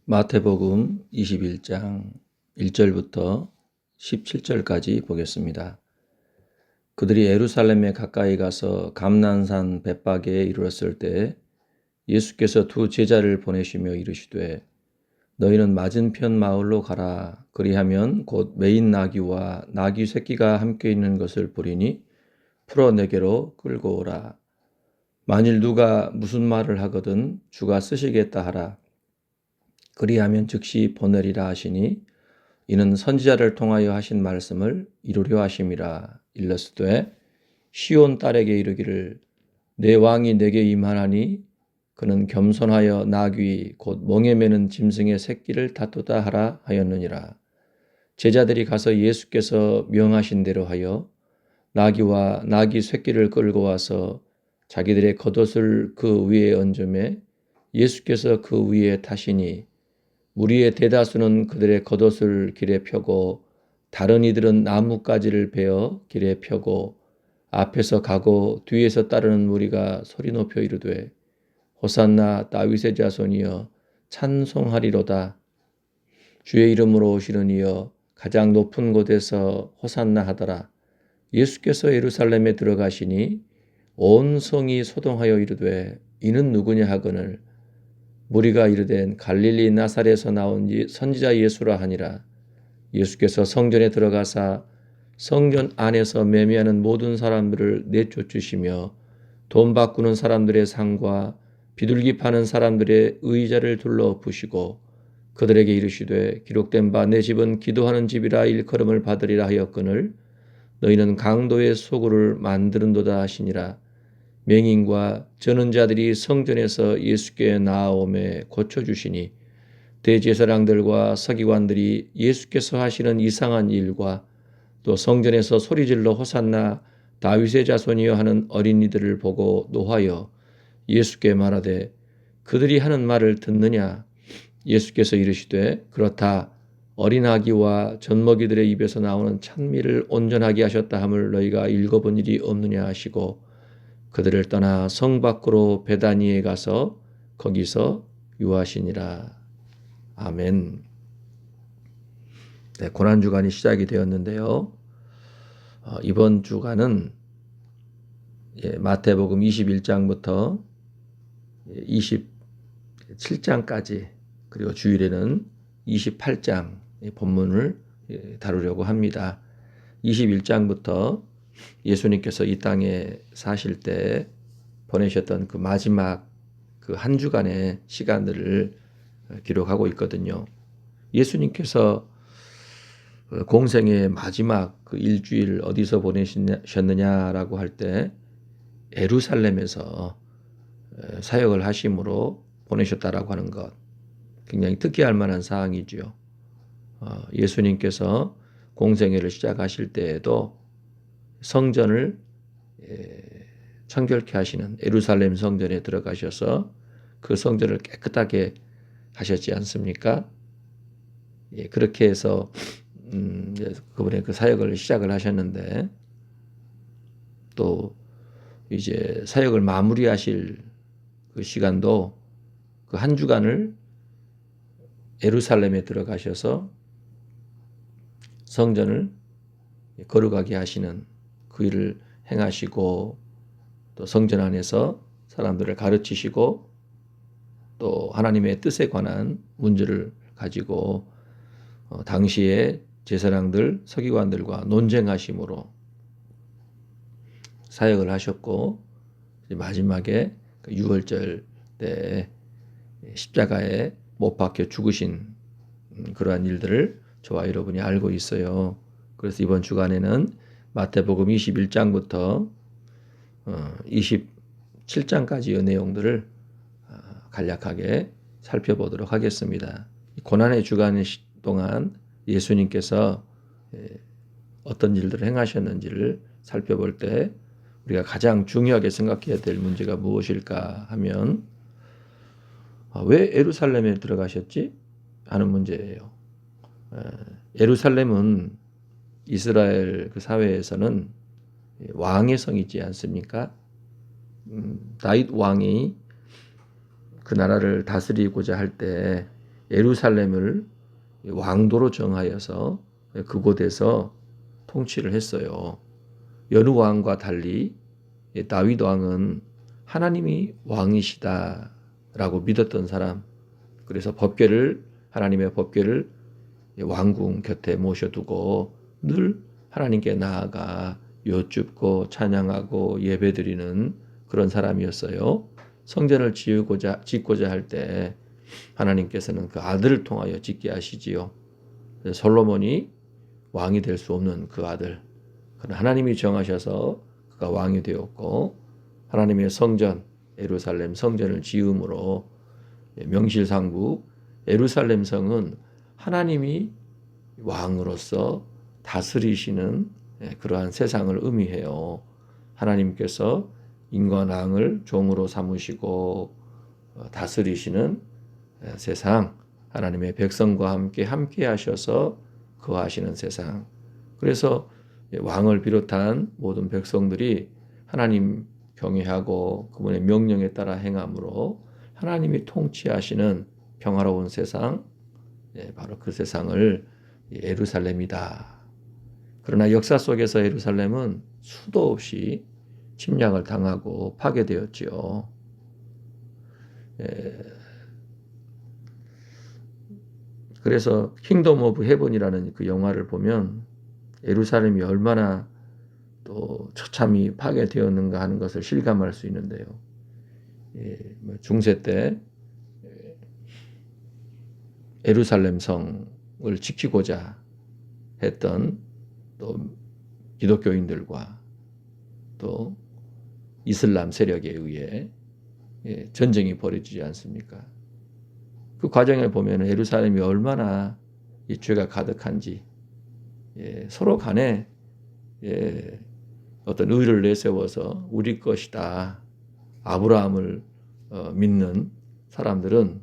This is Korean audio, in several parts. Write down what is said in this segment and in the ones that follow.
마태복음 21장 1절부터 17절까지 보겠습니다. 그들이 예루살렘에 가까이 가서 감난산 벳박에 이르렀을 때 예수께서 두 제자를 보내시며 이르시되 너희는 맞은편 마을로 가라. 그리하면 곧 매인 나귀와 나귀 새끼가 함께 있는 것을 보리니 풀어 내게로 끌고 오라. 만일 누가 무슨 말을 하거든 주가 쓰시겠다 하라. 그리하면 즉시 보내리라 하시니 이는 선지자를 통하여 하신 말씀을 이루려 하심이라. 일러스되 시온 딸에게 이르기를 내 왕이 내게 임하나니 그는 겸손하여 나귀 곧 멍에 매는 짐승의 새끼를 다투다 하라 하였느니라. 제자들이 가서 예수께서 명하신 대로 하여 나귀와 나귀 새끼를 끌고 와서 자기들의 겉옷을 그 위에 얹음에 예수께서 그 위에 타시니 무리의 대다수는 그들의 겉옷을 길에 펴고 다른 이들은 나뭇가지를 베어 길에 펴고 앞에서 가고 뒤에서 따르는 무리가 소리 높여 이르되 호산나 다윗의 자손이여 찬송하리로다. 주의 이름으로 오시는 이여 가장 높은 곳에서 호산나 하더라. 예수께서 예루살렘에 들어가시니 온 성이 소동하여 이르되 이는 누구냐 하거늘 무리가 이르되 갈릴리 나사렛에서 나온 선지자 예수라 하니라. 예수께서 성전에 들어가사 성전 안에서 매매하는 모든 사람들을 내쫓으시며 돈 바꾸는 사람들의 상과 비둘기 파는 사람들의 의자를 둘러 부시고 그들에게 이르시되 기록된 바 내 집은 기도하는 집이라 일컬음을 받으리라 하였거늘 너희는 강도의 소굴을 만드는도다 하시니라. 맹인과 저는 자들이 성전에서 예수께 나아오매 고쳐주시니 대제사장들과 서기관들이 예수께서 하시는 이상한 일과 또 성전에서 소리질러 호산나 다윗의 자손이여 하는 어린이들을 보고 노하여 예수께 말하되 그들이 하는 말을 듣느냐. 예수께서 이르시되 그렇다. 어린 아기와 젖먹이들의 입에서 나오는 찬미를 온전하게 하셨다 함을 너희가 읽어본 일이 없느냐 하시고 그들을 떠나 성 밖으로 베다니에 가서 거기서 유하시니라. 아멘. 네, 고난주간이 시작이 되었는데요. 이번 주간은 마태복음 21장부터 27장까지 그리고 주일에는 28장 본문을 다루려고 합니다. 21장부터 예수님께서 이 땅에 사실 때 보내셨던 그 마지막 그 한 주간의 시간들을 기록하고 있거든요. 예수님께서 공생의 마지막 그 일주일 어디서 보내셨느냐라고 할 때 예루살렘에서 사역을 하심으로 보내셨다라고 하는 것 굉장히 특이할 만한 사항이지요. 예수님께서 공생애를 시작하실 때에도 성전을 청결케 하시는 예루살렘 성전에 들어가셔서 그 성전을 깨끗하게 하셨지 않습니까? 그렇게 해서 그분의 그 사역을 시작을 하셨는데 또 이제 사역을 마무리하실 그 시간도 그 한 주간을 예루살렘에 들어가셔서 성전을 거룩하게 하시는 그 일을 행하시고 또 성전 안에서 사람들을 가르치시고 또 하나님의 뜻에 관한 문제를 가지고 당시에 제사장들, 서기관들과 논쟁하심으로 사역을 하셨고 마지막에 유월절 때 십자가에 못 박혀 죽으신 그러한 일들을 저와 여러분이 알고 있어요. 그래서 이번 주간에는 마태복음 21장부터 27장까지의 내용들을 간략하게 살펴보도록 하겠습니다. 고난의 주간 동안 예수님께서 어떤 일들을 행하셨는지를 살펴볼 때 우리가 가장 중요하게 생각해야 될 문제가 무엇일까 하면 왜 예루살렘에 들어가셨지? 하는 문제예요. 예루살렘은 이스라엘 그 사회에서는 왕의 성이지 않습니까? 다윗 왕이 그 나라를 다스리고자 할 때 예루살렘을 왕도로 정하여서 그곳에서 통치를 했어요. 여느 왕과 달리 다윗 왕은 하나님이 왕이시다라고 믿었던 사람, 그래서 하나님의 법궤를 왕궁 곁에 모셔두고 늘 하나님께 나아가 여쭙고 찬양하고 예배드리는 그런 사람이었어요. 성전을 짓고자 할 때 하나님께서는 그 아들을 통하여 짓게 하시지요. 솔로몬이 왕이 될 수 없는 그 아들, 그러나 하나님이 정하셔서 그가 왕이 되었고, 하나님의 성전, 예루살렘 성전을 지음으로 명실상부 예루살렘 성은 하나님이 왕으로서 다스리시는 그러한 세상을 의미해요. 하나님께서 인간왕을 종으로 삼으시고 다스리시는 세상, 하나님의 백성과 함께 하셔서 거하시는 세상. 그래서 왕을 비롯한 모든 백성들이 하나님 경외하고 그분의 명령에 따라 행함으로 하나님이 통치하시는 평화로운 세상, 바로 그 세상을 예루살렘이다. 그러나 역사 속에서 예루살렘은 수도 없이 침략을 당하고 파괴되었지요. 그래서 킹덤 오브 헤븐이라는 그 영화를 보면 예루살렘이 얼마나 또 처참히 파괴되었는가 하는 것을 실감할 수 있는데요. 중세 때 예루살렘 성을 지키고자 했던 또 기독교인들과 또 이슬람 세력에 의해 전쟁이 벌어지지 않습니까? 그 과정을 보면 예루살렘이 얼마나 이 죄가 가득한지, 서로 간에 어떤 의를 내세워서 우리 것이다, 아브라함을 믿는 사람들은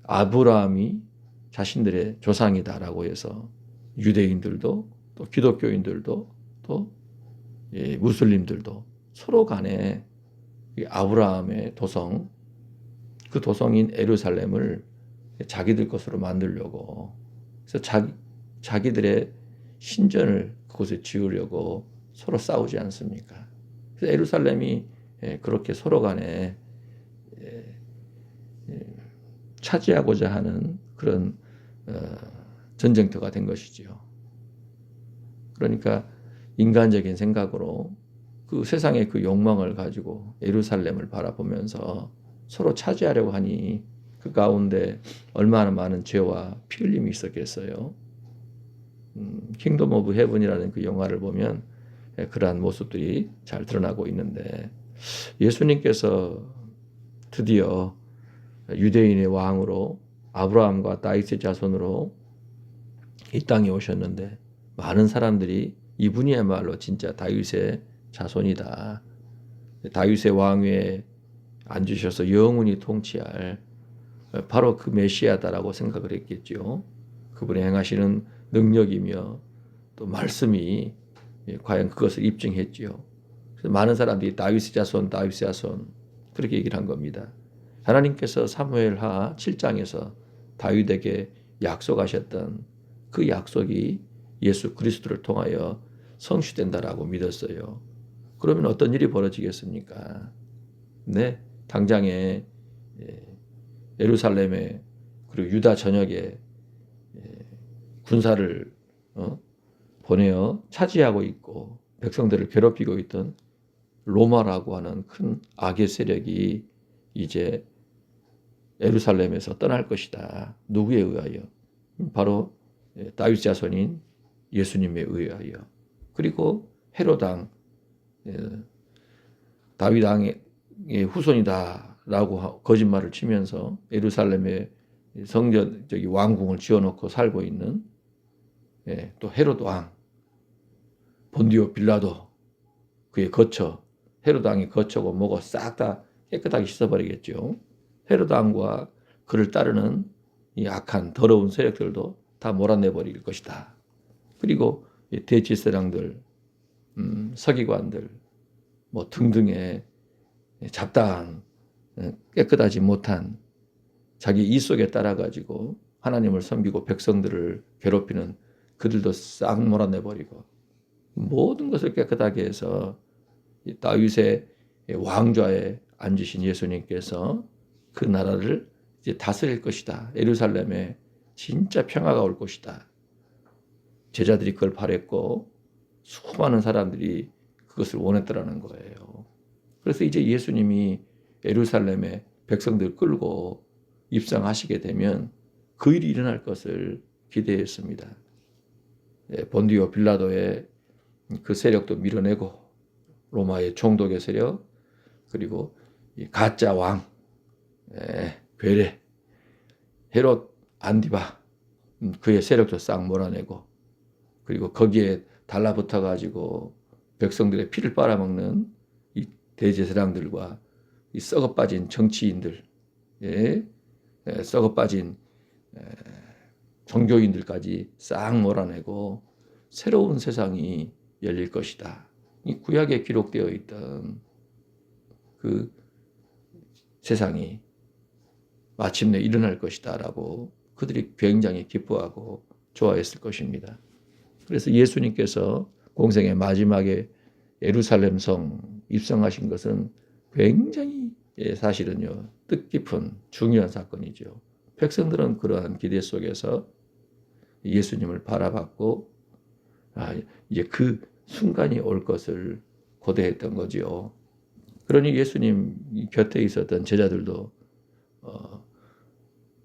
아브라함이 자신들의 조상이다라고 해서 유대인들도 또 기독교인들도 또 무슬림들도 서로 간에 아브라함의 도성, 그 도성인 예루살렘을 자기들 것으로 만들려고, 그래서 자기들의 신전을 그곳에 지으려고 서로 싸우지 않습니까? 그래서 예루살렘이 그렇게 서로 간에 차지하고자 하는 그런 전쟁터가 된 것이지요. 그러니까 인간적인 생각으로 그 세상의 그 욕망을 가지고 예루살렘을 바라보면서 서로 차지하려고 하니 그 가운데 얼마나 많은 죄와 피 흘림이 있었겠어요. 킹덤 오브 헤븐이라는 그 영화를 보면 그러한 모습들이 잘 드러나고 있는데, 예수님께서 드디어 유대인의 왕으로 아브라함과 다윗의 자손으로 이 땅에 오셨는데, 많은 사람들이 이분이야말로 진짜 다윗의 자손이다, 다윗의 왕위에 앉으셔서 영원히 통치할 바로 그 메시아다라고 생각을 했겠죠. 그분이 행하시는 능력이며 또 말씀이 과연 그것을 입증했지요. 그래서 많은 사람들이 다윗의 자손 그렇게 얘기를 한 겁니다. 하나님께서 사무엘하 7장에서 다윗에게 약속하셨던 그 약속이 예수 그리스도를 통하여 성취된다라고 믿었어요. 그러면 어떤 일이 벌어지겠습니까? 네, 당장에 예루살렘에 그리고 유다 전역에 군사를 보내어 차지하고 있고 백성들을 괴롭히고 있던 로마라고 하는 큰 악의 세력이 이제 예루살렘에서 떠날 것이다. 누구에 의하여? 바로 다윗 자손인 예수님에 의하여. 그리고 헤롯 왕, 다윗 왕의 후손이다라고 거짓말을 치면서 예루살렘에 성전 왕궁을 지어놓고 살고 있는 또 헤롯 왕, 본디오 빌라도, 그의 거처, 헤롯 왕의 거처고 뭐고 싹 다 깨끗하게 씻어버리겠죠. 헤롯 왕과 그를 따르는 이 악한 더러운 세력들도 다 몰아내버릴 것이다. 그리고 대제사장들, 서기관들, 뭐 등등의 잡다한 깨끗하지 못한 자기 이 속에 따라가지고 하나님을 섬기고 백성들을 괴롭히는 그들도 싹 몰아내버리고 모든 것을 깨끗하게 해서 다윗의 왕좌에 앉으신 예수님께서 그 나라를 이제 다스릴 것이다. 예루살렘에 진짜 평화가 올 것이다. 제자들이 그걸 바랬고 수많은 사람들이 그것을 원했더라는 거예요. 그래서 이제 예수님이 예루살렘에 백성들을 끌고 입성하시게 되면 그 일이 일어날 것을 기대했습니다. 본디오 빌라도의 그 세력도 밀어내고 로마의 총독의 세력 그리고 가짜 왕 괴뢰 헤롯 안디바 그의 세력도 싹 몰아내고 그리고 거기에 달라붙어 가지고 백성들의 피를 빨아먹는 이 대제사장들과 이 썩어 빠진 정치인들 썩어 빠진 종교인들까지 싹 몰아내고 새로운 세상이 열릴 것이다. 이 구약에 기록되어 있던 그 세상이 마침내 일어날 것이다 라고 그들이 굉장히 기뻐하고 좋아했을 것입니다. 그래서 예수님께서 공생의 마지막에 예루살렘 성 입성하신 것은 굉장히 사실은요 뜻깊은 중요한 사건이죠. 백성들은 그러한 기대 속에서 예수님을 바라봤고 이제 그 순간이 올 것을 고대했던 거지요. 그러니 예수님 곁에 있었던 제자들도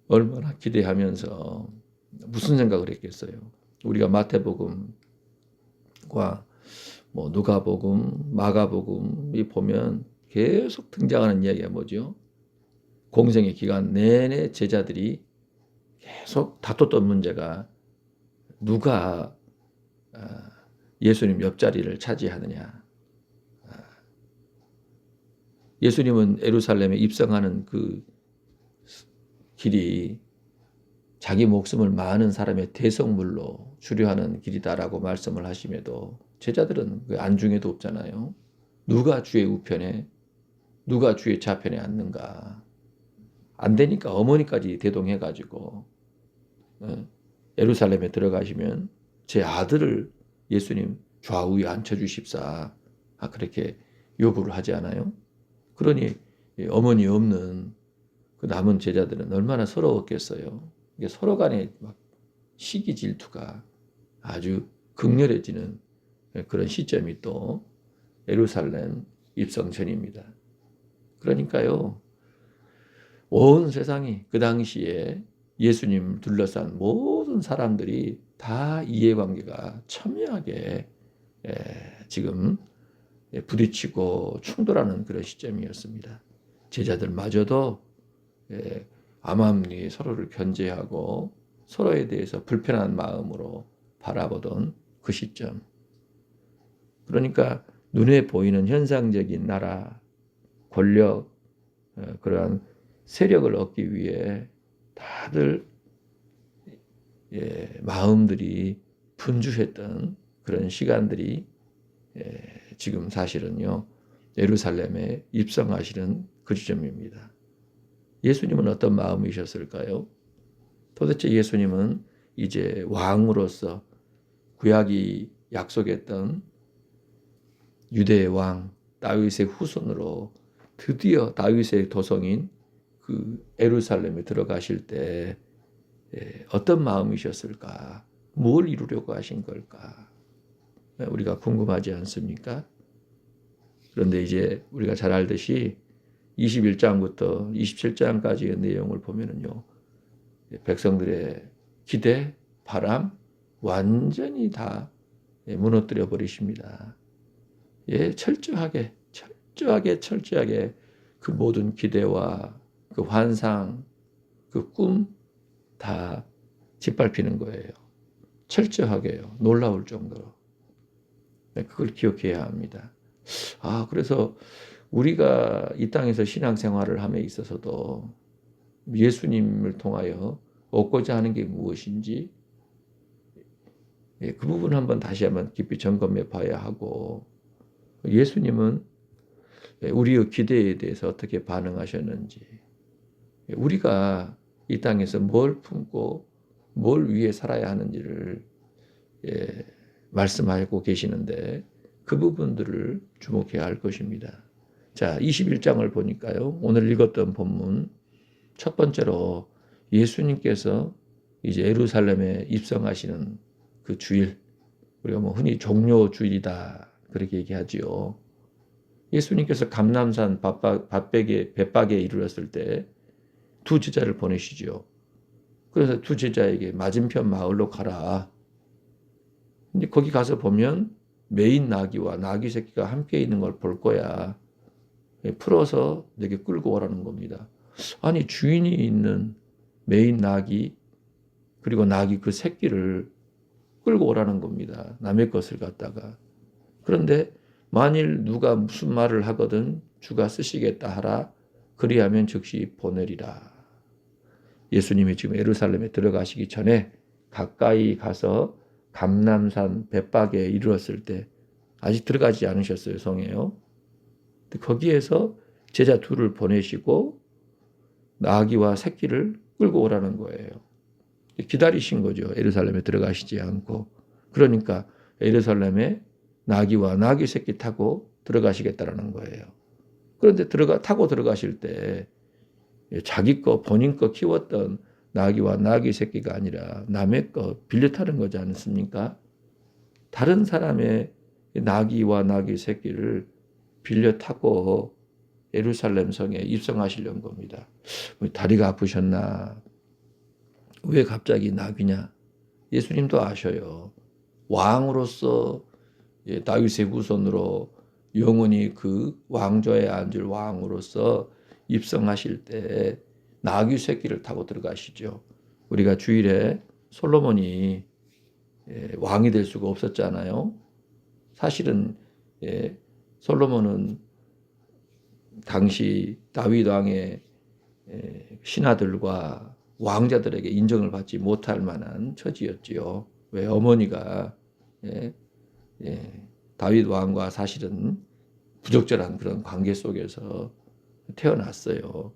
얼마나 기대하면서 무슨 생각을 했겠어요. 우리가 마태복음과 뭐 누가복음, 마가복음이 보면 계속 등장하는 이야기가 뭐죠? 공생의 기간 내내 제자들이 계속 다퉜던 문제가 누가 예수님 옆자리를 차지하느냐. 예수님은 예루살렘에 입성하는 그 길이 자기 목숨을 많은 사람의 대성물로 주류하는 길이다라고 말씀을 하심에도 제자들은 그 안중에도 없잖아요. 누가 주의 우편에 누가 주의 좌편에 앉는가. 안 되니까 어머니까지 대동해가지고 예루살렘에 들어가시면 제 아들을 예수님 좌우에 앉혀주십사. 그렇게 요구를 하지 않아요? 그러니 어머니 없는 그 남은 제자들은 얼마나 서러웠겠어요. 이게 서로 간에 막 시기 질투가 아주 극렬해지는 그런 시점이 또 예루살렘 입성 전입니다. 그러니까요, 온 세상이 그 당시에 예수님 둘러싼 모든 사람들이 다 이해관계가 첨예하게 지금 부딪히고 충돌하는 그런 시점이었습니다. 제자들마저도 암암리 서로를 견제하고 서로에 대해서 불편한 마음으로 바라보던 그 시점. 그러니까 눈에 보이는 현상적인 나라, 권력, 그러한 세력을 얻기 위해 다들 마음들이 분주했던 그런 시간들이 지금 사실은요 예루살렘에 입성하시는 그 지점입니다. 예수님은 어떤 마음이셨을까요? 도대체 예수님은 이제 왕으로서 구약이 약속했던 유대의 왕 다윗의 후손으로 드디어 다윗의 도성인 그 예루살렘에 들어가실 때 어떤 마음이셨을까? 뭘 이루려고 하신 걸까? 우리가 궁금하지 않습니까? 그런데 이제 우리가 잘 알듯이 21장부터 27장까지의 내용을 보면은요, 백성들의 기대, 바람, 완전히 다 무너뜨려 버리십니다. 철저하게 그 모든 기대와 그 환상, 그 꿈 다 짓밟히는 거예요. 철저하게요. 놀라울 정도로. 그걸 기억해야 합니다. 그래서 우리가 이 땅에서 신앙생활을 함에 있어서도 예수님을 통하여 얻고자 하는 게 무엇인지 그 부분 다시 한번 깊이 점검해 봐야 하고 예수님은 우리의 기대에 대해서 어떻게 반응하셨는지 우리가 이 땅에서 뭘 품고 뭘 위해 살아야 하는지를 말씀하고 계시는데 그 부분들을 주목해야 할 것입니다. 자, 21장을 보니까요. 오늘 읽었던 본문 첫 번째로 예수님께서 이제 예루살렘에 입성하시는 그 주일, 우리가 뭐 흔히 종료 주일이다 그렇게 얘기하지요. 예수님께서 감람산 벳박에 이르렀을 때 두 제자를 보내시지요. 그래서 두 제자에게 맞은편 마을로 가라. 근데 거기 가서 보면 메인 나귀와 나귀 새끼가 함께 있는 걸 볼 거야. 풀어서 내게 끌고 오라는 겁니다. 아니, 주인이 있는 메인 나귀 그리고 나귀 그 새끼를 끌고 오라는 겁니다. 남의 것을 갖다가. 그런데 만일 누가 무슨 말을 하거든 주가 쓰시겠다 하라. 그리하면 즉시 보내리라. 예수님이 지금 예루살렘에 들어가시기 전에 가까이 가서 감람산 벳박에 이르렀을 때 아직 들어가지 않으셨어요. 성에요. 거기에서 제자 둘을 보내시고 나귀와 새끼를 끌고 오라는 거예요. 기다리신 거죠. 예루살렘에 들어가시지 않고. 그러니까 예루살렘에 나귀와 나귀 새끼 타고 들어가시겠다라는 거예요. 그런데 타고 들어가실 때 자기 거 본인 거 키웠던 나귀와 나귀 새끼가 아니라 남의 거 빌려 타는 거지 않습니까? 다른 사람의 나귀와 나귀 새끼를 빌려 타고 예루살렘 성에 입성하시려는 겁니다. 다리가 아프셨나? 왜 갑자기 나귀냐? 예수님도 아셔요. 왕으로서 다윗의 후손으로 영원히 그 왕좌에 앉을 왕으로서 입성하실 때 나귀 새끼를 타고 들어가시죠. 우리가 주일에 솔로몬이 왕이 될 수가 없었잖아요. 사실은 솔로몬은 당시 다윗 왕의 신하들과 왕자들에게 인정을 받지 못할 만한 처지였지요. 왜? 어머니가 다윗 왕과 사실은 부적절한 그런 관계 속에서 태어났어요.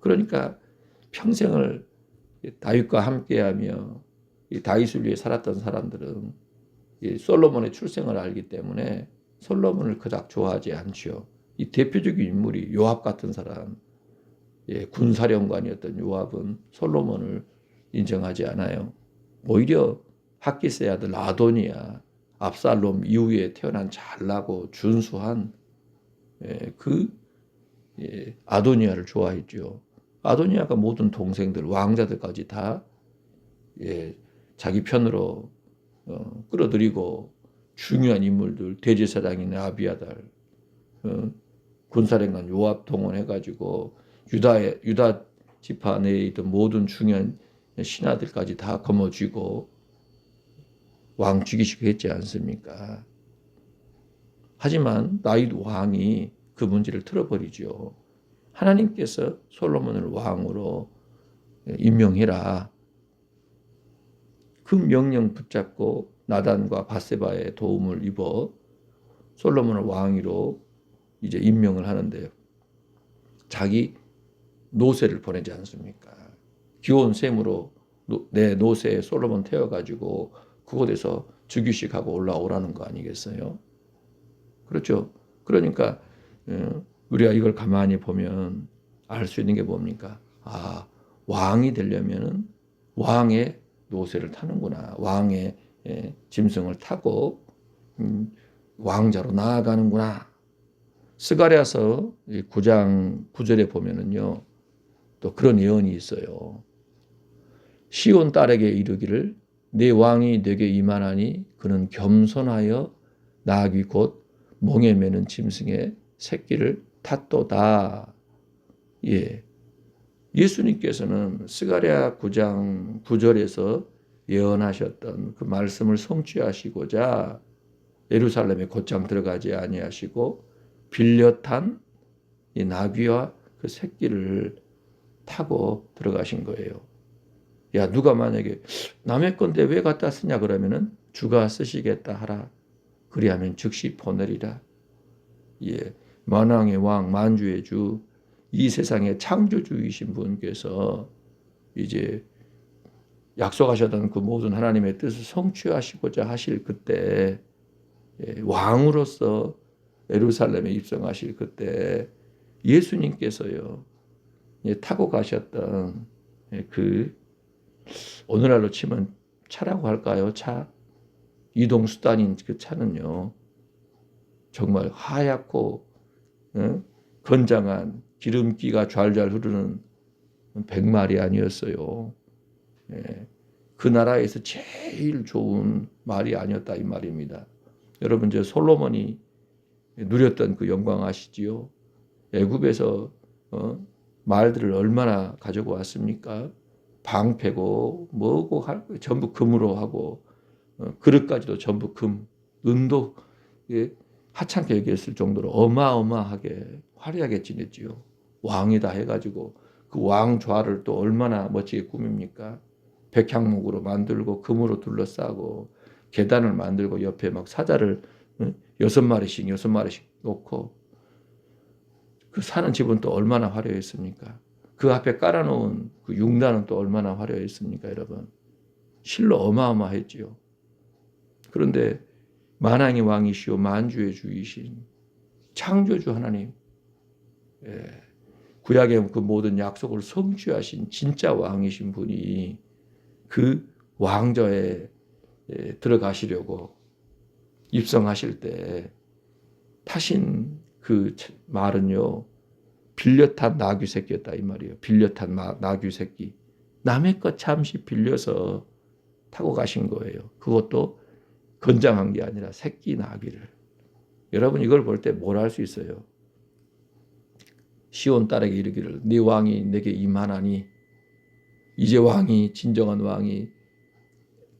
그러니까 평생을 다윗과 함께하며 다윗을 위해 살았던 사람들은 솔로몬의 출생을 알기 때문에 솔로몬을 그닥 좋아하지 않지요. 이 대표적인 인물이 요압 같은 사람, 군사령관이었던 요압은 솔로몬을 인정하지 않아요. 오히려 핫기스의 아들 아도니아, 압살롬 이후에 태어난 잘나고 준수한 아도니아를 좋아했죠. 아도니아가 모든 동생들, 왕자들까지 다 자기 편으로 끌어들이고 중요한 인물들, 대제사장인 아비아달, 군사령관 요압 동원해가지고 유다 지파 내에 있던 모든 중요한 신하들까지 다 거머쥐고 왕 죽이시고 했지 않습니까? 하지만 다윗 왕이 그 문제를 틀어버리죠. 하나님께서 솔로몬을 왕으로 임명해라. 그 명령 붙잡고 나단과 밧세바의 도움을 입어 솔로몬을 왕위로 이제 임명을 하는데요. 자기 노새를 보내지 않습니까? 귀여운 셈으로 내 노새에 솔로몬 태워가지고 그곳에서 즉위식하고 올라오라는 거 아니겠어요? 그렇죠. 그러니까 우리가 이걸 가만히 보면 알 수 있는 게 뭡니까? 아, 왕이 되려면은 왕의 노새를 타는구나. 왕의 짐승을 타고 왕자로 나아가는구나. 스가랴서 9장 9절에 보면은요. 또 그런 예언이 있어요. 시온 딸에게 이르기를 내 왕이 내게 임하나니 그는 겸손하여 나귀 곧 몽에 매는 짐승의 새끼를 탔도다. 예수님께서는 스가랴 9장 9절에서 예언하셨던 그 말씀을 성취하시고자 예루살렘에 곧장 들어가지 아니하시고 빌려 탄 이 나귀와 그 새끼를 타고 들어가신 거예요. 야, 누가 만약에 남의 건데 왜 갖다 쓰냐 그러면은 주가 쓰시겠다 하라. 그리하면 즉시 보내리라. 만왕의 왕, 만주의 주, 이 세상의 창조주이신 분께서 이제 약속하셨던 그 모든 하나님의 뜻을 성취하시고자 하실 그때, 왕으로서 예루살렘에 입성하실 그때 예수님께서요, 타고 가셨던 그 오늘날로 치면 차라고 할까요? 차 이동 수단인 그 차는요, 정말 하얗고 건장한 기름기가 좌잘 흐르는 백마리 아니었어요. 그 나라에서 제일 좋은 말이 아니었다 이 말입니다. 여러분, 저 솔로몬이 누렸던 그 영광 아시지요? 애굽에서 말들을 얼마나 가지고 왔습니까? 방패고 뭐고 전부 금으로 하고 그릇까지도 전부 금, 은도 하찮게 여겼을 정도로 어마어마하게 화려하게 지냈지요. 왕이다 해가지고 그 왕좌를 또 얼마나 멋지게 꾸밉니까? 백향목으로 만들고 금으로 둘러싸고 계단을 만들고 옆에 막 사자를 6마리씩 놓고 그 사는 집은 또 얼마나 화려했습니까? 그 앞에 깔아놓은 그 융단은 또 얼마나 화려했습니까, 여러분? 실로 어마어마했지요. 그런데 만왕의 왕이시오 만주의 주이신 창조주 하나님, 구약의 그 모든 약속을 성취하신 진짜 왕이신 분이 그 왕좌에 들어가시려고 입성하실 때 타신 그 말은요, 빌려탄 나귀 새끼였다 이 말이에요. 빌려탄 나귀 새끼. 남의 것 잠시 빌려서 타고 가신 거예요. 그것도 건장한 게 아니라 새끼 나귀를. 여러분, 이걸 볼 때 뭘 할 수 있어요? 시온 딸에게 이르기를 네 왕이 내게 임하나니, 이제 왕이, 진정한 왕이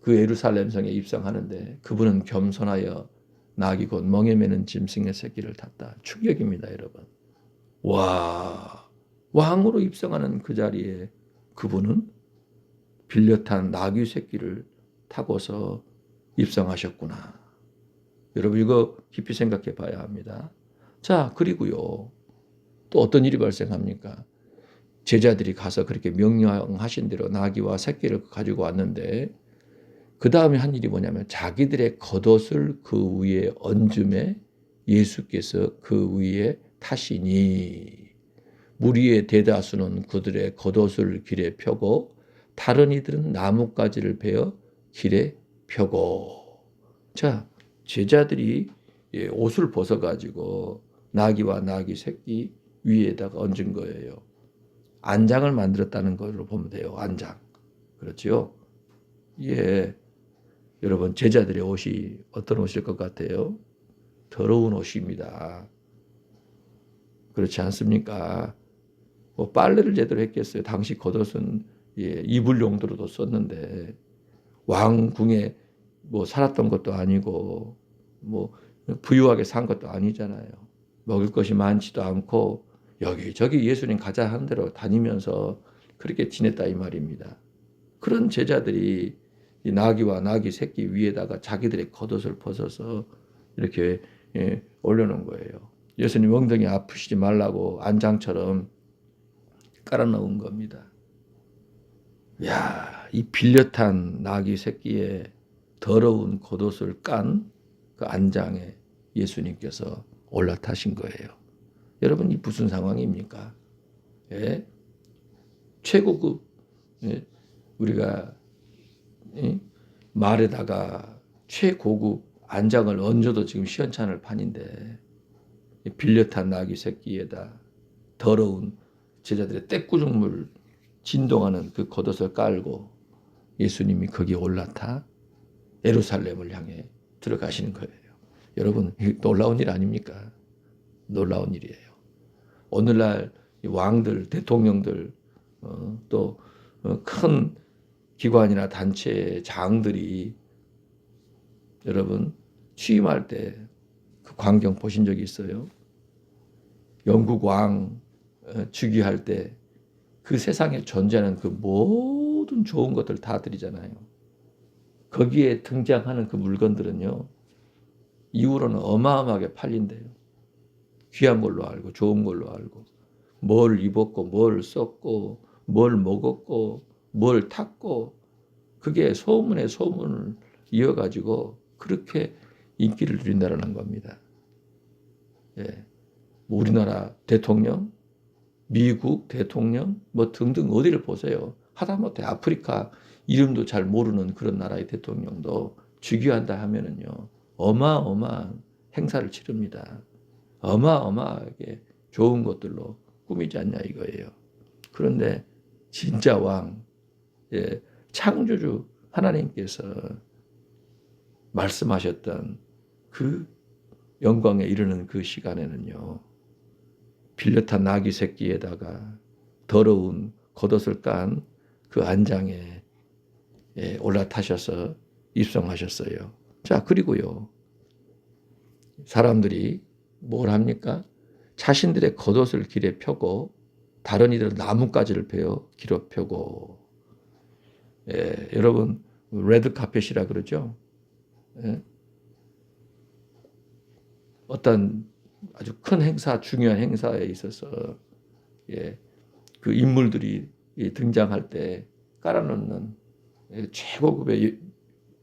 그 예루살렘 성에 입성하는데 그분은 겸손하여 나귀 곧 멍에 매는 짐승의 새끼를 탔다. 충격입니다, 여러분. 와, 왕으로 입성하는 그 자리에 그분은 빌려탄 나귀 새끼를 타고서 입성하셨구나. 여러분, 이거 깊이 생각해 봐야 합니다. 자, 그리고요, 또 어떤 일이 발생합니까? 제자들이 가서 그렇게 명령하신 대로 나귀와 새끼를 가지고 왔는데 그 다음에 한 일이 뭐냐면 자기들의 겉옷을 그 위에 얹음에 예수께서 그 위에 타시니 무리의 대다수는 그들의 겉옷을 길에 펴고 다른 이들은 나뭇가지를 베어 길에 펴고. 자, 제자들이 옷을 벗어가지고 나귀와 나귀 새끼 위에다가 얹은 거예요. 안장을 만들었다는 걸로 보면 돼요. 안장. 그렇죠? 예. 여러분, 제자들의 옷이 어떤 옷일 것 같아요? 더러운 옷입니다. 그렇지 않습니까? 뭐 빨래를 제대로 했겠어요. 당시 겉옷은 이불 용도로도 썼는데 왕궁에 뭐 살았던 것도 아니고 뭐 부유하게 산 것도 아니잖아요. 먹을 것이 많지도 않고 여기저기 예수님 가자 하는 대로 다니면서 그렇게 지냈다 이 말입니다. 그런 제자들이 이 나귀와 나귀 새끼 위에다가 자기들의 겉옷을 벗어서 이렇게 올려놓은 거예요. 예수님 엉덩이 아프시지 말라고 안장처럼 깔아놓은 겁니다. 야, 이 빌려탄 나귀 새끼에 더러운 겉옷을 깐 그 안장에 예수님께서 올라타신 거예요. 여러분, 이 무슨 상황입니까? 예? 최고급, 우리가 말에다가 최고급 안장을 얹어도 지금 시원찮을 판인데 빌려탄 나귀 새끼에다 더러운 제자들의 떼꾸죽물 진동하는 그 겉옷을 깔고 예수님이 거기에 올라타 예루살렘을 향해 들어가시는 거예요. 여러분, 놀라운 일 아닙니까? 놀라운 일이에요. 오늘날 왕들, 대통령들, 또 큰 기관이나 단체 장들이 여러분 취임할 때 그 광경 보신 적이 있어요? 영국 왕 즉위할 때 그 세상에 존재하는 그 모든 좋은 것들 다 드리잖아요. 거기에 등장하는 그 물건들은요, 이후로는 어마어마하게 팔린대요. 귀한 걸로 알고 좋은 걸로 알고 뭘 입었고 뭘 썼고 뭘 먹었고 뭘 탔고 그게 소문에 소문을 이어가지고 그렇게 인기를 누린다는 겁니다. 예. 뭐 우리나라 대통령, 미국 대통령 뭐 등등 어디를 보세요. 하다못해 아프리카 이름도 잘 모르는 그런 나라의 대통령도 즉위한다 하면은요. 어마어마한 행사를 치릅니다. 어마어마하게 좋은 것들로 꾸미지 않냐 이거예요. 그런데 진짜 왕, 예, 창조주 하나님께서 말씀하셨던 그 영광에 이르는 그 시간에는요. 빌려탄 나귀 새끼에다가 더러운 겉옷을 깐 그 안장에 올라타셔서 입성하셨어요. 자, 그리고요. 사람들이 뭘 합니까? 자신들의 겉옷을 길에 펴고 다른 이들은 나뭇가지를 베어 길어 펴고 여러분 레드 카펫이라 그러죠. 예? 어떤 아주 큰 행사, 중요한 행사에 있어서 그 인물들이 등장할 때 깔아놓는 최고급의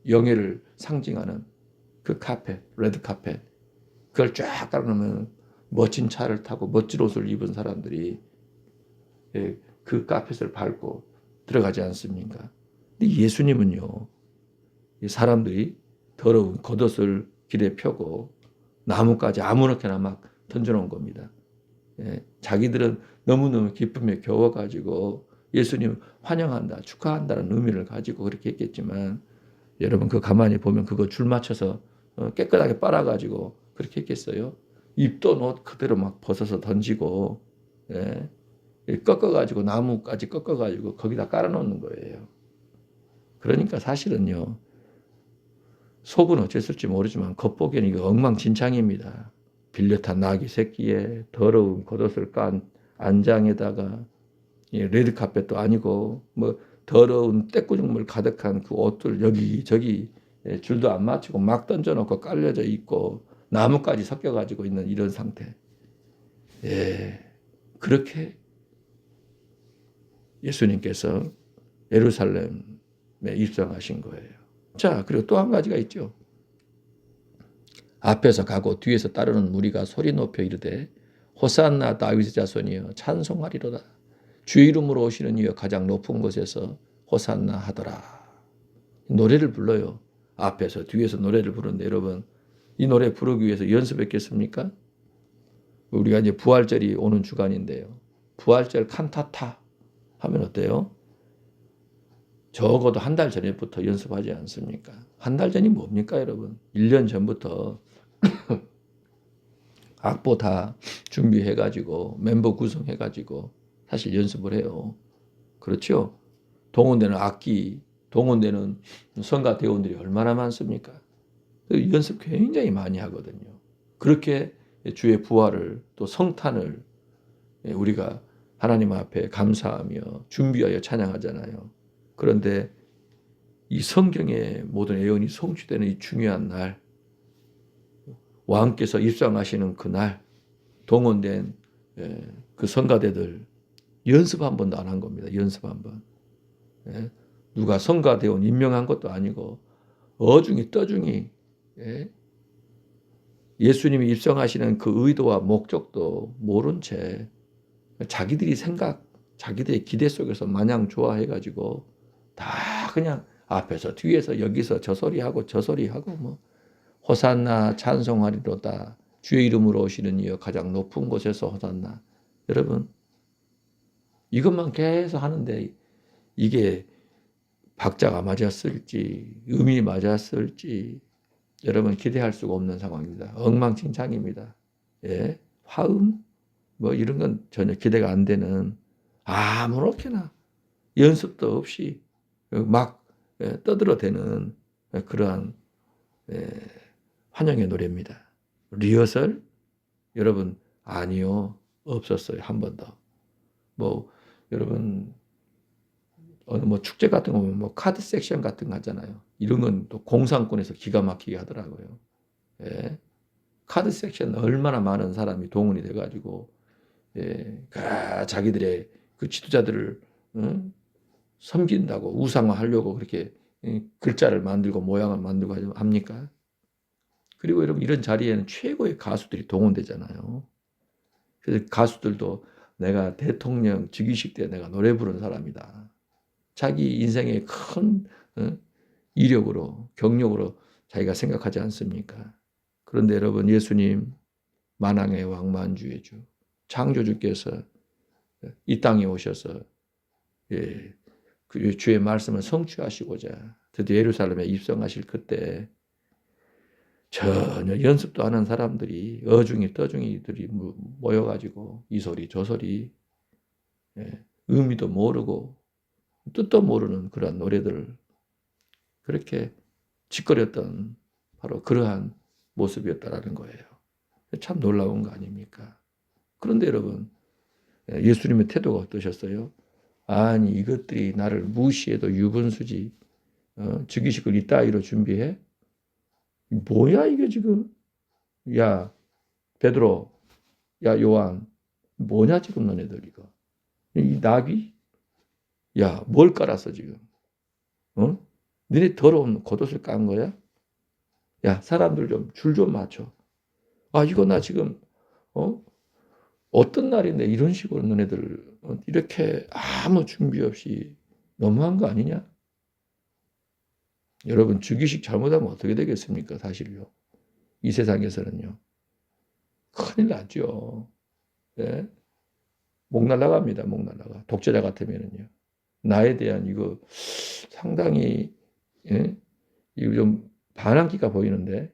영예를 상징하는 그 카펫, 레드 카펫, 그걸 쫙 깔아놓으면 멋진 차를 타고 멋진 옷을 입은 사람들이 그 카펫을 밟고 들어가지 않습니까? 근데 예수님은요, 사람들이 더러운 겉옷을 길에 펴고 나뭇가지 아무렇게나 막 던져놓은 겁니다. 자기들은 너무너무 기쁨에 겨워가지고 예수님 환영한다, 축하한다는 의미를 가지고 그렇게 했겠지만 여러분 그 가만히 보면 그거 줄 맞춰서 깨끗하게 빨아가지고 그렇게 했겠어요? 입던 옷 그대로 막 벗어서 던지고 꺾어가지고 나무까지 꺾어가지고 거기다 깔아놓는 거예요. 그러니까 사실은요. 속은 어쨌을지 모르지만 겉보기에는 이거 엉망진창입니다. 빌려탄 나귀 새끼에 더러운 겉옷을 깐 안장에다가 레드카펫도 아니고 뭐 더러운 떼꾸죽물 가득한 그 옷들 여기저기 줄도 안 맞추고 막 던져놓고 깔려져 있고 나무까지 섞여가지고 있는 이런 상태. 그렇게 예수님께서 예루살렘에 입성하신 거예요. 자, 그리고 또 한 가지가 있죠. 앞에서 가고 뒤에서 따르는 무리가 소리 높여 이르되 호산나 다윗의 자손이여 찬송하리로다. 주의 이름으로 오시는 이여 가장 높은 곳에서 호산나 하더라. 노래를 불러요. 앞에서 뒤에서 노래를 부르는데 여러분 이 노래 부르기 위해서 연습했겠습니까? 우리가 이제 부활절이 오는 주간인데요. 부활절 칸타타 하면 어때요? 적어도 한 달 전에부터 연습하지 않습니까? 한 달 전이 뭡니까 여러분? 1년 전부터 악보 다 준비해가지고 멤버 구성해가지고 사실 연습을 해요. 그렇죠? 동원되는 악기, 동원되는 성가 대원들이 얼마나 많습니까? 연습 굉장히 많이 하거든요. 그렇게 주의 부활을 또 성탄을 우리가 하나님 앞에 감사하며 준비하여 찬양하잖아요. 그런데 이 성경의 모든 예언이 성취되는 이 중요한 날, 왕께서 입성하시는 그날 동원된 그 성가대들 연습 한 번도 안 한 겁니다. 연습 한 번. 누가 성가대원 임명한 것도 아니고 어중이 떠중이 예수님이 입성하시는 그 의도와 목적도 모른 채 자기들이 생각, 자기들의 기대 속에서 마냥 좋아해가지고 다 그냥 앞에서 뒤에서 여기서 저 소리하고 저 소리하고 뭐 호산나 찬송하리로다. 주의 이름으로 오시는 이여 가장 높은 곳에서 호산나. 여러분 이것만 계속 하는데 이게 박자가 맞았을지 음이 맞았을지 여러분 기대할 수가 없는 상황입니다. 엉망진창입니다. 화음 뭐 이런 건 전혀 기대가 안 되는 아무렇게나 연습도 없이 막 떠들어대는 그러한 환영의 노래입니다. 리허설 여러분 아니요 없었어요. 한 번도. 뭐 여러분 어느 뭐 축제 같은 거 보면 뭐 카드 섹션 같은 거 하잖아요. 이런 건 또 공산권에서 기가 막히게 하더라고요. 카드 섹션 얼마나 많은 사람이 동원이 돼가지고 자기들의 그 지도자들을 섬긴다고 우상화하려고 그렇게 글자를 만들고 모양을 만들고 합니까? 그리고 여러분 이런 자리에는 최고의 가수들이 동원되잖아요. 그래서 가수들도 내가 대통령 즉위식 때 내가 노래 부른 사람이다. 자기 인생의 큰 이력으로 경력으로 자기가 생각하지 않습니까? 그런데 여러분 예수님 만왕의 왕 만주의 주 창조주께서 이 땅에 오셔서 그 주의 말씀을 성취하시고자 드디어 예루살렘에 입성하실 그때 전혀 연습도 안 한 사람들이 어중이 떠중이들이 모여가지고 이 소리 저 소리 의미도 모르고 뜻도 모르는 그러한 노래들을 그렇게 짓거렸던 바로 그러한 모습이었다라는 거예요. 참 놀라운 거 아닙니까? 그런데 여러분 예수님의 태도가 어떠셨어요? 아니 이것들이 나를 무시해도 유분수지 즉위식을 이따위로 준비해? 뭐야 이게 지금? 야 베드로, 야 요한, 뭐냐 지금 너네들 이거? 이 나귀? 야 뭘 깔았어 지금? 너네 더러운 겉옷을 깐 거야? 야 사람들 좀 줄 좀 맞춰. 아 이거 나 지금 어떤 날인데 이런 식으로 너네들 이렇게 아무 준비 없이 너무한 거 아니냐? 여러분 즉위식 잘못하면 어떻게 되겠습니까? 사실요. 이 세상에서는요. 큰일 나죠. 네? 목 날라갑니다. 목 날라가. 독재자 같으면은요. 나에 대한 이거 상당히 이거 좀 반항기가 보이는데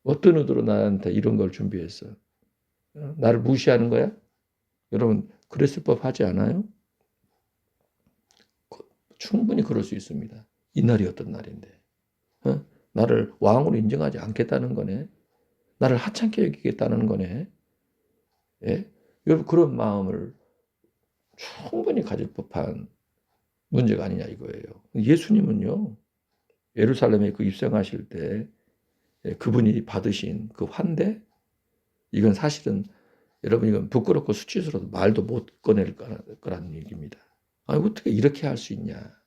어떤 의도로 나한테 이런 걸 준비했어? 나를 무시하는 거야? 여러분 그랬을 법하지 않아요? 충분히 그럴 수 있습니다. 이 날이 어떤 날인데 나를 왕으로 인정하지 않겠다는 거네. 나를 하찮게 여기겠다는 거네. 예? 여러분 그런 마음을 충분히 가질 법한 문제가 아니냐 이거예요. 예수님은요. 예루살렘에 그 입성하실 때 그분이 받으신 그 환대 이건 사실은 여러분 이건 부끄럽고 수치스러워도 말도 못 꺼낼 거라는 얘기입니다. 아니 어떻게 이렇게 할 수 있냐.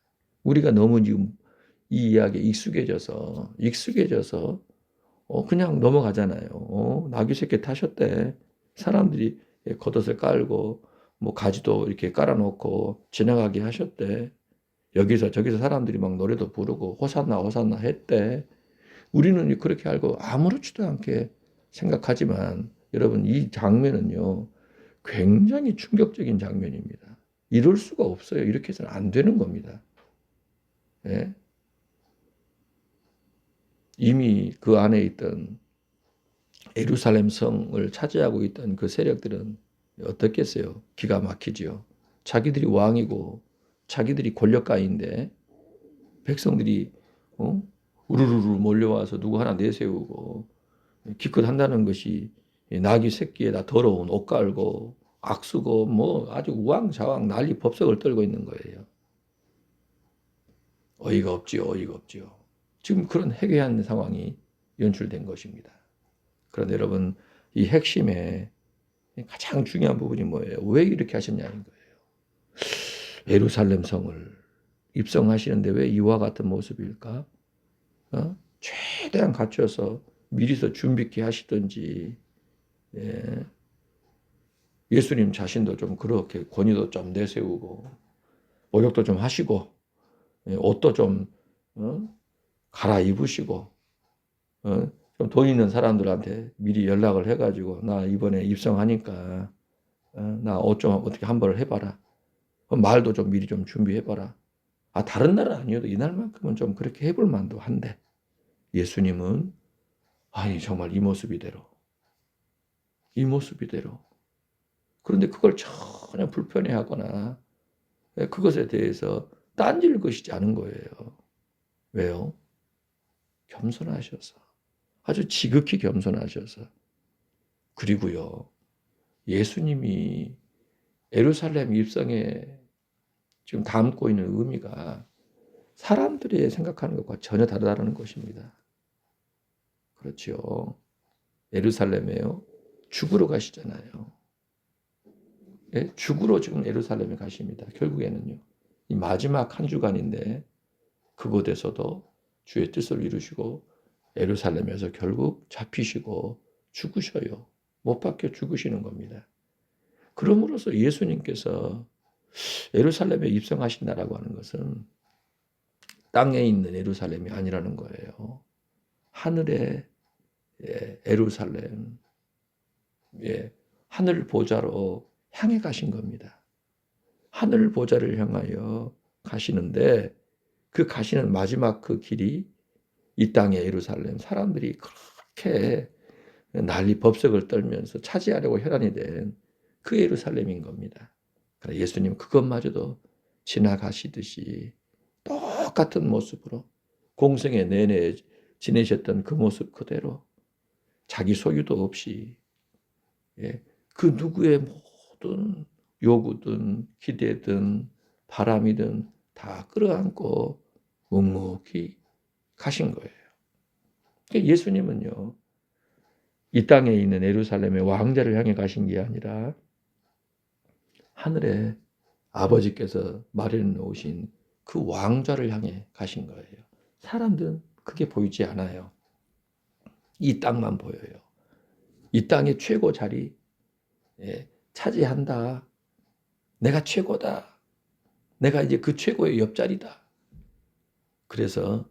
우리가 너무 지금 이 이야기에 익숙해져서 그냥 넘어가잖아요. 나귀 새끼 타셨대. 사람들이 겉옷을 깔고 뭐 가지도 이렇게 깔아놓고 지나가게 하셨대. 여기서 저기서 사람들이 막 노래도 부르고 호산나 호산나 했대. 우리는 그렇게 알고 아무렇지도 않게 생각하지만 여러분 이 장면은요 굉장히 충격적인 장면입니다. 이럴 수가 없어요. 이렇게 해서는 안 되는 겁니다. 예? 이미 그 안에 있던 예루살렘 성을 차지하고 있던 그 세력들은 어떻겠어요? 기가 막히지요. 자기들이 왕이고 자기들이 권력가인데 백성들이 우르르르 몰려와서 누구 하나 내세우고 기껏 한다는 것이 나귀 새끼에다 더러운 옷 깔고 악쓰고 뭐 아주 우왕좌왕 난리 법석을 떨고 있는 거예요. 어이가 없지요. 어이가 없지요. 지금 그런 해괴한 상황이 연출된 것입니다. 그런데 여러분 이 핵심에 가장 중요한 부분이 뭐예요? 왜 이렇게 하셨냐는 거예요. 예루살렘 성을 입성하시는데 왜 이와 같은 모습일까? 최대한 갖춰서 미리서 준비케 하시든지 예수님 자신도 좀 그렇게 권위도 좀 내세우고 모욕도 좀 하시고 옷도 좀 갈아입으시고 좀 돈 있는 사람들한테 미리 연락을 해가지고 나 이번에 입성하니까 나 옷 좀 어떻게 한 벌 해봐라. 말도 좀 미리 좀 준비해봐라. 다른 날은 아니어도 이날만큼은 좀 그렇게 해볼 만도 한데 예수님은 아니 정말 이 모습이대로 그런데 그걸 전혀 불편해하거나 그것에 대해서 딴지를 것이지 않은 거예요. 왜요? 겸손하셔서 아주 지극히 겸손하셔서 그리고요 예수님이 예루살렘 입성에 지금 담고 있는 의미가 사람들이 생각하는 것과 전혀 다르다는 것입니다. 그렇죠. 예루살렘에요. 죽으러 가시잖아요. 예? 죽으러 지금 예루살렘에 가십니다. 결국에는요. 이 마지막 한 주간인데 그곳에서도 주의 뜻을 이루시고 예루살렘에서 결국 잡히시고 죽으셔요. 못 박혀 죽으시는 겁니다. 그러므로서 예수님께서 예루살렘에 입성하신다라고 하는 것은 땅에 있는 예루살렘이 아니라는 거예요. 하늘의 예루살렘, 하늘 보좌로 향해 가신 겁니다. 하늘 보좌를 향하여 가시는데 그 가시는 마지막 그 길이 이 땅의 예루살렘, 사람들이 그렇게 난리 법석을 떨면서 차지하려고 혈안이 된 그 예루살렘인 겁니다. 그러나 예수님 그것마저도 지나가시듯이 똑같은 모습으로 공생애 내내 지내셨던 그 모습 그대로 자기 소유도 없이 그 누구의 모든 요구든 기대든 바람이든 다 끌어안고 묵묵히 가신 거예요. 그러니까 예수님은요, 이 땅에 있는 예루살렘의 왕자를 향해 가신 게 아니라 하늘에 아버지께서 마련해 놓으신 그 왕좌를 향해 가신 거예요. 사람들은 그게 보이지 않아요. 이 땅만 보여요. 이 땅의 최고 자리 차지한다. 내가 최고다. 내가 이제 그 최고의 옆자리다. 그래서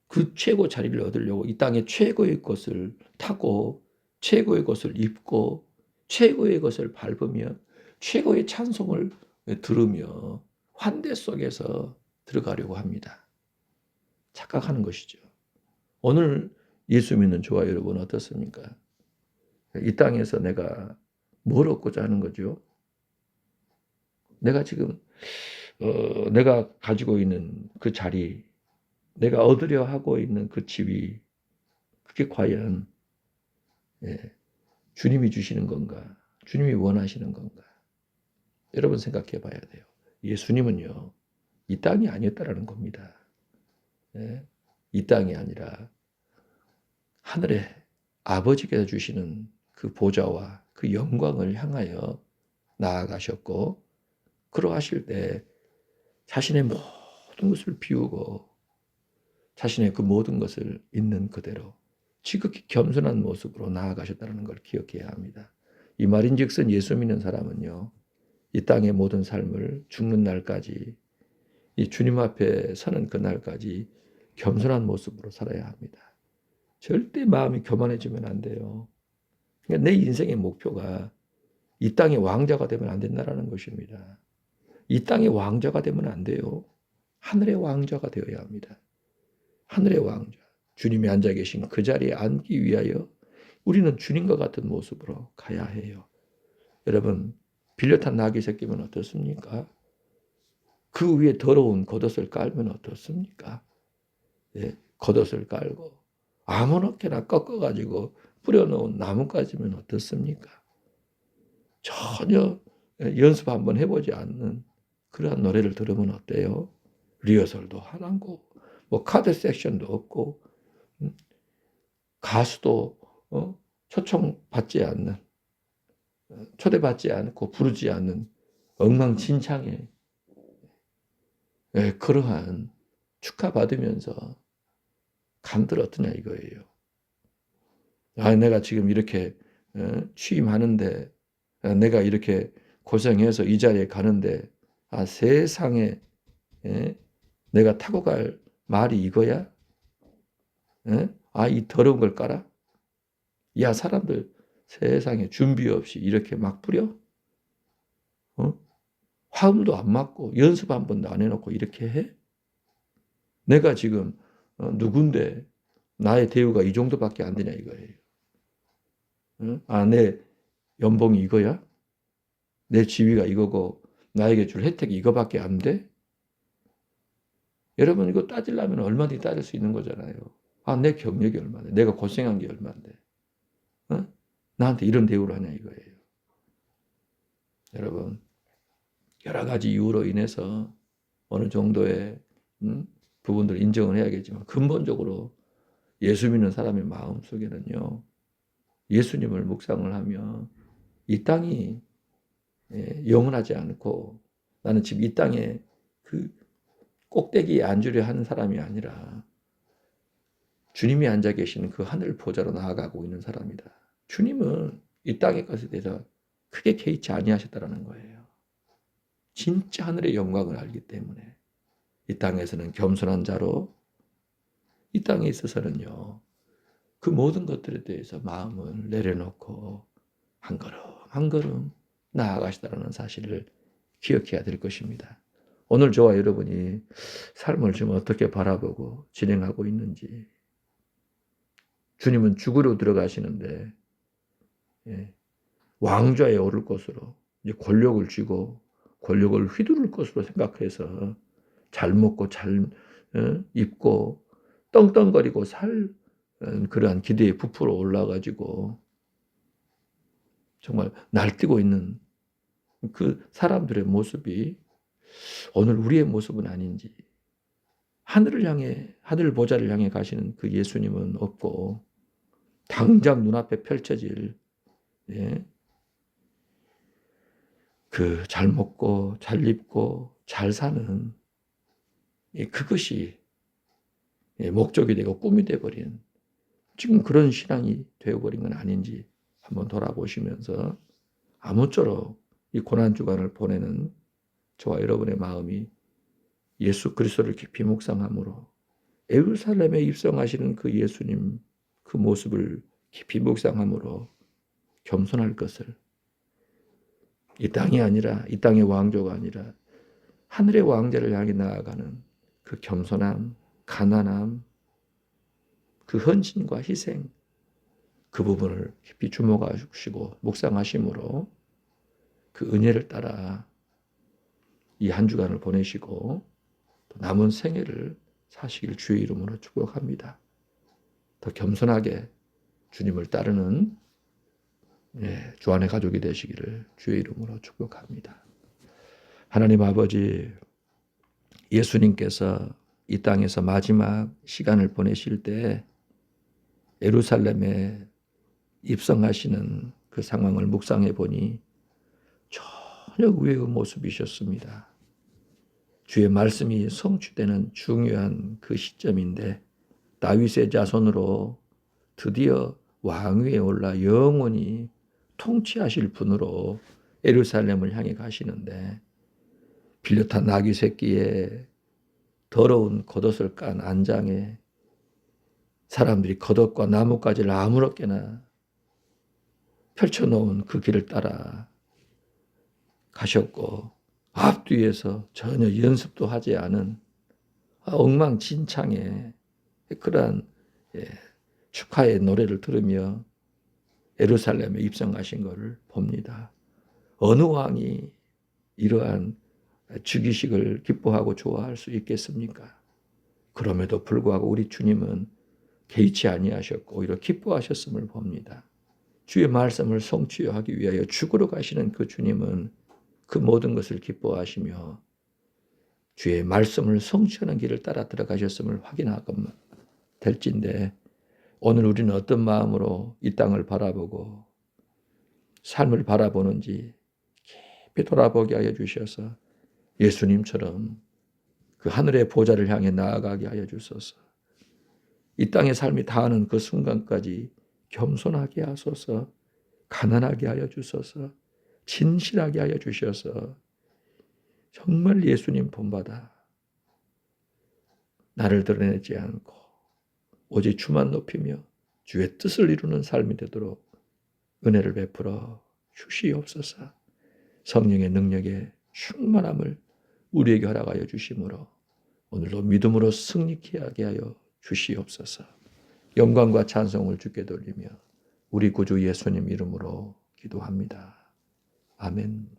그 최고 자리를 얻으려고 이 땅의 최고의 것을 타고 최고의 것을 입고 최고의 것을 밟으며 최고의 찬송을 들으며 환대 속에서 들어가려고 합니다. 착각하는 것이죠. 오늘 예수 믿는 저와 여러분 어떻습니까? 이 땅에서 내가 뭘 얻고자 하는 거죠? 내가 지금 내가 가지고 있는 그 자리, 내가 얻으려 하고 있는 그 지위, 그게 과연 주님이 주시는 건가? 주님이 원하시는 건가? 여러분 생각해 봐야 돼요. 예수님은요, 이 땅이 아니었다라는 겁니다. 이 땅이 아니라 하늘에 아버지께서 주시는 그 보좌와 그 영광을 향하여 나아가셨고, 그러하실 때 자신의 모든 것을 비우고 자신의 그 모든 것을 있는 그대로 지극히 겸손한 모습으로 나아가셨다는 걸 기억해야 합니다. 이 말인즉슨 예수 믿는 사람은요, 이 땅의 모든 삶을 죽는 날까지, 이 주님 앞에 서는 그날까지 겸손한 모습으로 살아야 합니다. 절대 마음이 교만해지면 안 돼요. 그러니까 내 인생의 목표가 이 땅의 왕자가 되면 안 된다는 것입니다. 이 땅의 왕자가 되면 안 돼요. 하늘의 왕자가 되어야 합니다. 하늘의 왕자, 주님이 앉아 계신 그 자리에 앉기 위하여 우리는 주님과 같은 모습으로 가야 해요. 여러분, 빌려탄 나귀 새끼면 어떻습니까? 그 위에 더러운 겉옷을 깔면 어떻습니까? 겉옷을 깔고 아무렇게나 꺾어가지고 뿌려놓은 나뭇가지면 어떻습니까? 전혀 연습 한번 해보지 않는 그러한 노래를 들으면 어때요? 리허설도 안 하고 뭐 카드 섹션도 없고 가수도 초청받지 않는, 초대받지 않고 부르지 않는 엉망진창의 그러한 축하받으면서 감들 어떠냐 이거예요. 내가 지금 이렇게 취임하는데, 내가 이렇게 고생해서 이 자리에 가는데, 세상에 내가 타고 갈 말이 이거야? 이 더러운 걸 깔아? 야, 사람들 세상에 준비 없이 이렇게 막 뿌려? 화음도 안 맞고 연습 한 번도 안 해놓고 이렇게 해? 내가 지금 누군데 나의 대우가 이 정도밖에 안 되냐 이거예요. 내 연봉이 이거야? 내 지위가 이거고 나에게 줄 혜택이 이거밖에 안 돼? 여러분 이거 따지려면 얼마든지 따질 수 있는 거잖아요. 내 경력이 얼마인데, 내가 고생한 게 얼마인데, 나한테 이런 대우를 하냐 이거예요. 여러분, 여러 가지 이유로 인해서 어느 정도의 부분들을 인정을 해야겠지만 근본적으로 예수 믿는 사람의 마음 속에는요, 예수님을 묵상을 하면 이 땅이 영원하지 않고 나는 지금 이 땅에 그 꼭대기에 앉으려 하는 사람이 아니라 주님이 앉아 계시는 그 하늘 보좌로 나아가고 있는 사람이다. 주님은 이 땅의 것에 대해서 크게 개의치 아니하셨다라는 거예요. 진짜 하늘의 영광을 알기 때문에 이 땅에서는 겸손한 자로, 이 땅에 있어서는요, 그 모든 것들에 대해서 마음을 내려놓고 한 걸음 한 걸음 나아가시다라는 사실을 기억해야 될 것입니다. 오늘 저와 여러분이 삶을 좀 어떻게 바라보고 진행하고 있는지. 주님은 죽으러 들어가시는데 왕좌에 오를 것으로, 이제 권력을 쥐고 권력을 휘두를 것으로 생각해서 잘 먹고 잘 입고 떵떵거리고 살 그러한 기대에 부풀어 올라가지고 정말 날뛰고 있는 그 사람들의 모습이 오늘 우리의 모습은 아닌지. 하늘을 향해, 하늘 보좌를 향해 가시는 그 예수님은 없고 당장 눈앞에 펼쳐질 그 잘 먹고 잘 입고 잘 사는 그것이 목적이 되고 꿈이 되어버린, 지금 그런 신앙이 되어버린 건 아닌지 한번 돌아보시면서 아무쪼록 이 고난주간을 보내는 저와 여러분의 마음이 예수 그리스도를 깊이 묵상함으로 예루살렘에 입성하시는 그 예수님 그 모습을 깊이 묵상함으로 겸손할 것을, 이 땅이 아니라, 이 땅의 왕조가 아니라 하늘의 왕자를 향해 나아가는 그 겸손함, 가난함, 그 헌신과 희생, 그 부분을 깊이 주목하시고 묵상하심으로 그 은혜를 따라 이 한 주간을 보내시고 또 남은 생애를 사시길 주의 이름으로 축복합니다. 더 겸손하게 주님을 따르는 주안의 가족이 되시기를 주의 이름으로 축복합니다. 하나님 아버지, 예수님께서 이 땅에서 마지막 시간을 보내실 때 예루살렘에 입성하시는 그 상황을 묵상해 보니 전혀 의외의 모습이셨습니다. 주의 말씀이 성취되는 중요한 그 시점인데 다윗의 자손으로 드디어 왕위에 올라 영원히 통치하실 분으로 예루살렘을 향해 가시는데 빌려탄 나귀 새끼에 더러운 겉옷을 깐 안장에 사람들이 겉옷과 나뭇가지를 아무렇게나 펼쳐놓은 그 길을 따라 가셨고 앞뒤에서 전혀 연습도 하지 않은 엉망진창의 그러한 축하의 노래를 들으며 예루살렘에 입성하신 것을 봅니다. 어느 왕이 이러한 즉위식을 기뻐하고 좋아할 수 있겠습니까? 그럼에도 불구하고 우리 주님은 개의치 아니하셨고 오히려 기뻐하셨음을 봅니다. 주의 말씀을 성취하기 위하여 죽으러 가시는 그 주님은 그 모든 것을 기뻐하시며 주의 말씀을 성취하는 길을 따라 들어가셨음을 확인하고 될진데 오늘 우리는 어떤 마음으로 이 땅을 바라보고 삶을 바라보는지 깊이 돌아보게 하여 주셔서 예수님처럼 그 하늘의 보좌를 향해 나아가게 하여 주소서. 이 땅의 삶이 다하는 그 순간까지 겸손하게 하소서. 가난하게 하여 주소서. 진실하게 하여 주셔서 정말 예수님 본받아 나를 드러내지 않고 오직 주만 높이며 주의 뜻을 이루는 삶이 되도록 은혜를 베풀어 주시옵소서. 성령의 능력에 충만함을 우리에게 허락하여 주심으로 오늘도 믿음으로 승리케 하여 주시옵소서. 영광과 찬송을 주께 돌리며 우리 구주 예수님 이름으로 기도합니다. 아멘.